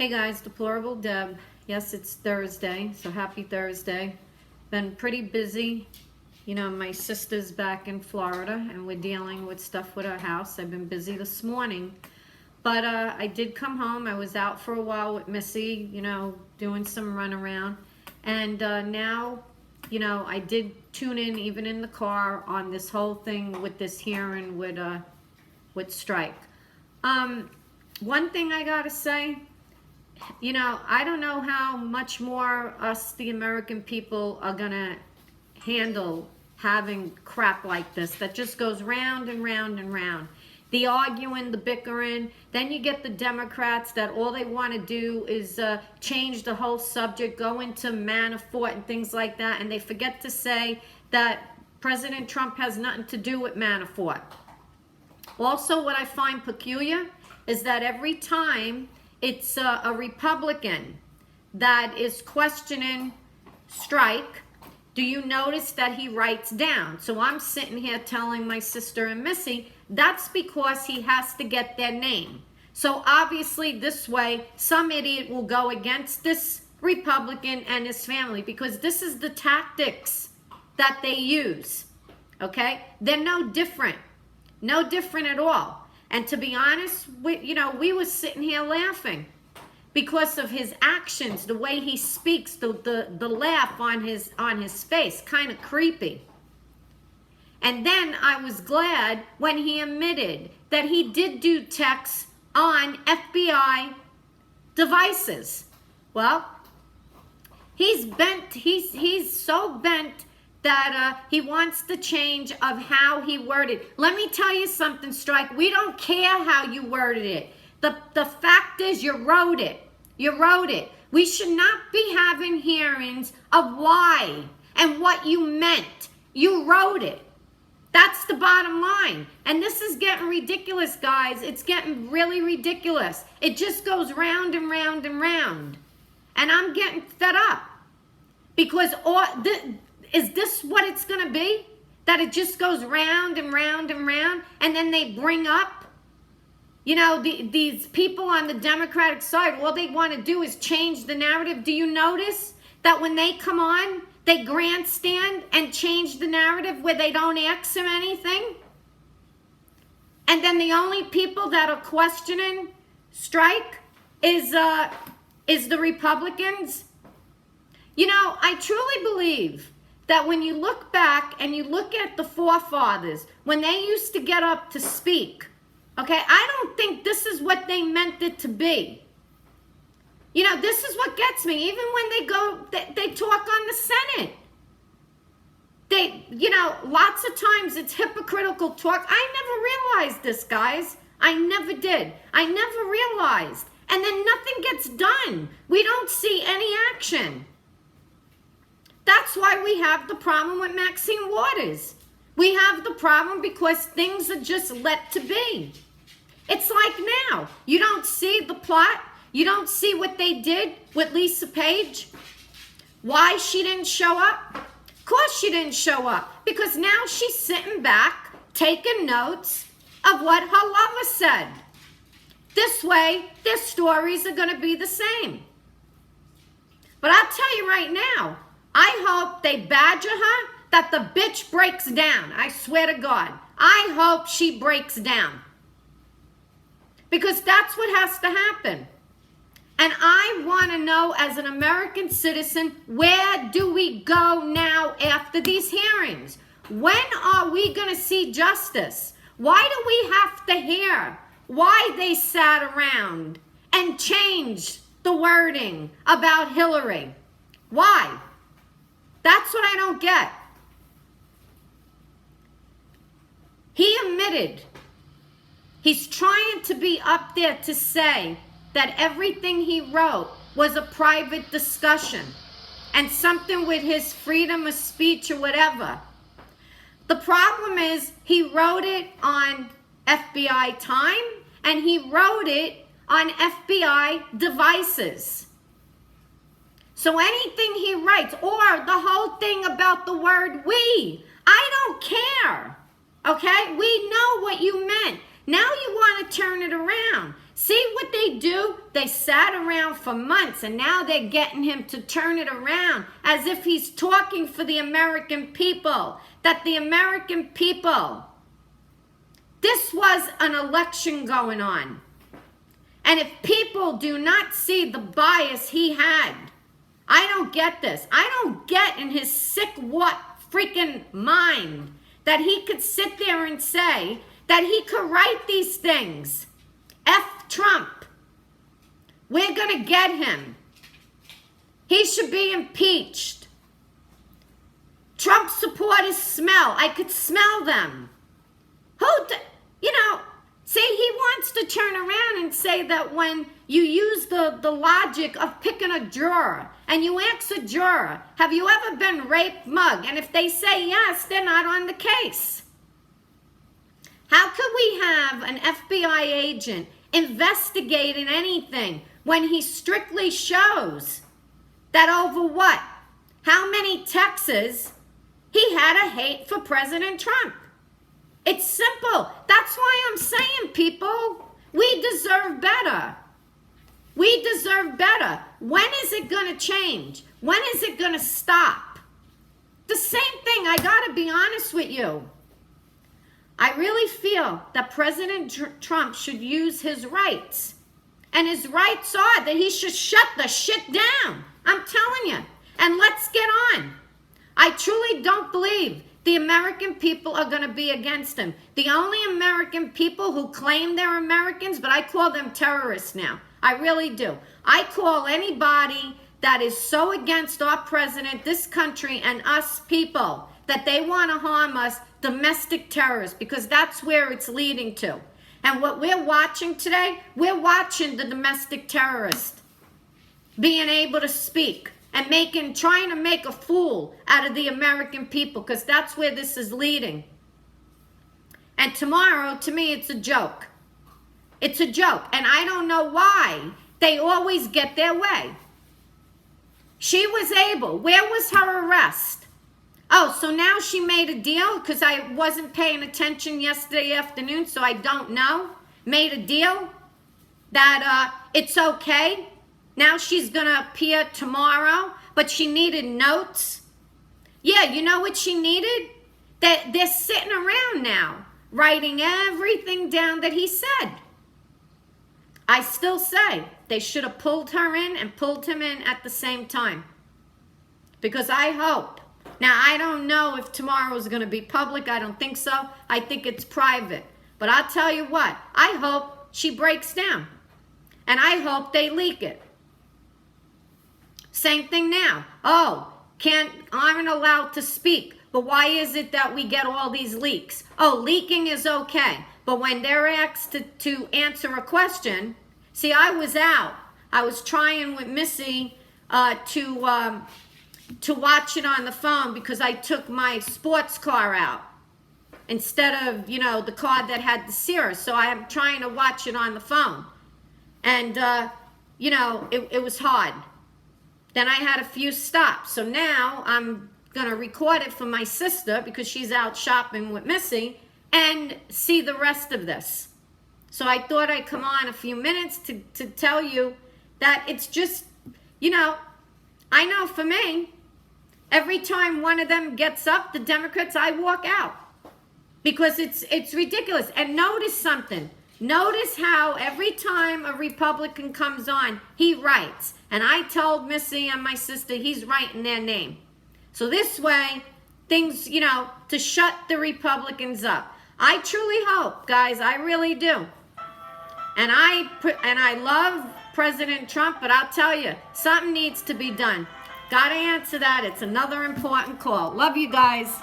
Hey guys, Deplorable Deb. Yes, it's Thursday, so happy Thursday. Been pretty busy. You know, my sister's back in Florida and we're dealing with stuff with our house. I've been busy this morning. But I did come home. I was out for a while with Missy, you know, doing some runaround. And now, you know, I did tune in, even in the car, on this whole thing with this hearing with strike. One thing I gotta say, you know, I don't know how much more us, the American people, are gonna handle having crap like this that just goes round and round and round. The arguing, the bickering, then you get the Democrats that all they want to do is change the whole subject, go into Manafort and things like that, and they forget to say that President Trump has nothing to do with Manafort. Also, what I find peculiar is that every time it's a Republican that is questioning strike, do you notice that he writes down? So I'm sitting here telling my sister and Missy, that's because he has to get their name. So obviously this way, some idiot will go against this Republican and his family, because this is the tactics that they use, okay? They're no different at all. And to be honest, we were sitting here laughing because of his actions, the way he speaks, the laugh on his face, kind of creepy. And then I was glad when he admitted that he did do texts on FBI devices. Well, he's bent. He's so bent that he wants the change of how he worded. Let me tell you something, Strike. We don't care how you worded it. The fact is, you wrote it. You wrote it. We should not be having hearings of why and what you meant. You wrote it. That's the bottom line. And this is getting ridiculous, guys. It's getting really ridiculous. It just goes round and round and round. And I'm getting fed up. Because is this what it's going to be? That it just goes round and round and round, and then they bring up, you know, these people on the Democratic side, all they want to do is change the narrative. Do you notice that when they come on, they grandstand and change the narrative where they don't ask him anything? And then the only people that are questioning strike is the Republicans. You know, I truly believe that when you look back and you look at the forefathers, when they used to get up to speak, okay, I don't think this is what they meant it to be. You know, this is what gets me. Even when they talk on the Senate. You know, lots of times it's hypocritical talk. I never realized this, guys. I never did. I never realized. And then nothing gets done. We don't see any action. That's why we have the problem with Maxine Waters. We have the problem because things are just let to be. It's like now, you don't see the plot. You don't see what they did with Lisa Page. Why she didn't show up? Of course she didn't show up, because now she's sitting back taking notes of what her lover said. This way, their stories are going to be the same. But I'll tell you right now, I hope they badger her, that the bitch breaks down. I swear to God. I hope she breaks down. Because that's what has to happen. And I want to know, as an American citizen, where do we go now after these hearings? When are we going to see justice? Why do we have to hear why they sat around and changed the wording about Hillary? Why? That's what I don't get. He admitted he's trying to be up there to say that everything he wrote was a private discussion and something with his freedom of speech or whatever. The problem is he wrote it on FBI time and he wrote it on FBI devices. So anything he writes, or the whole thing about the word we, I don't care, okay? We know what you meant. Now you want to turn it around. See what they do? They sat around for months and now they're getting him to turn it around as if he's talking for the American people. That the American people, this was an election going on. And if people do not see the bias he had, I don't get this. I don't get in his sick what freaking mind that he could sit there and say that he could write these things. F Trump. We're going to get him. He should be impeached. Trump supporters smell. I could smell them. See, he wants to turn around and say that when you use the logic of picking a juror and you ask a juror, have you ever been raped, mugged? And if they say yes, they're not on the case. How could we have an FBI agent investigating anything when he strictly shows that over what? How many texts he had a hate for President Trump? It's simple. That's why I'm saying, people, we deserve better. We deserve better. When is it going to change? When is it going to stop? The same thing, I got to be honest with you. I really feel that President Trump should use his rights. And his rights are that he should shut the shit down. I'm telling you. And let's get on. I truly don't believe the American people are going to be against him. The only American people who claim they're Americans, but I call them terrorists now. I really do. I call anybody that is so against our president, this country, and us people, that they want to harm us, domestic terrorists, because that's where it's leading to. And what we're watching today, we're watching the domestic terrorist being able to speak and trying to make a fool out of the American people, because that's where this is leading. And tomorrow, to me, it's a joke. It's a joke. And I don't know why they always get their way. She was able. Where was her arrest? Oh, so now she made a deal, because I wasn't paying attention yesterday afternoon, so I don't know. Made a deal that it's okay. Now she's going to appear tomorrow, but she needed notes. Yeah, you know what she needed? They're sitting around now, writing everything down that he said. I still say they should have pulled her in and pulled him in at the same time. Because I hope. Now, I don't know if tomorrow is going to be public. I don't think so. I think it's private. But I'll tell you what. I hope she breaks down. And I hope they leak it. Same thing now. Oh, aren't allowed to speak. But why is it that we get all these leaks? Oh, leaking is okay. But when they're asked to answer a question, see, I was out. I was trying with Missy to watch it on the phone because I took my sports car out instead of, the car that had the Sears. So I'm trying to watch it on the phone. And, it was hard. Then I had a few stops. So now I'm going to record it for my sister because she's out shopping with Missy and see the rest of this. So I thought I'd come on a few minutes to tell you that it's just, I know for me, every time one of them gets up, the Democrats, I walk out because it's ridiculous. And notice something. Notice how every time a Republican comes on, he writes. And I told Missy and my sister he's writing their name. So this way, things, to shut the Republicans up. I truly hope, guys, I really do. And I love President Trump, but I'll tell you, something needs to be done. Got to answer that. It's another important call. Love you guys.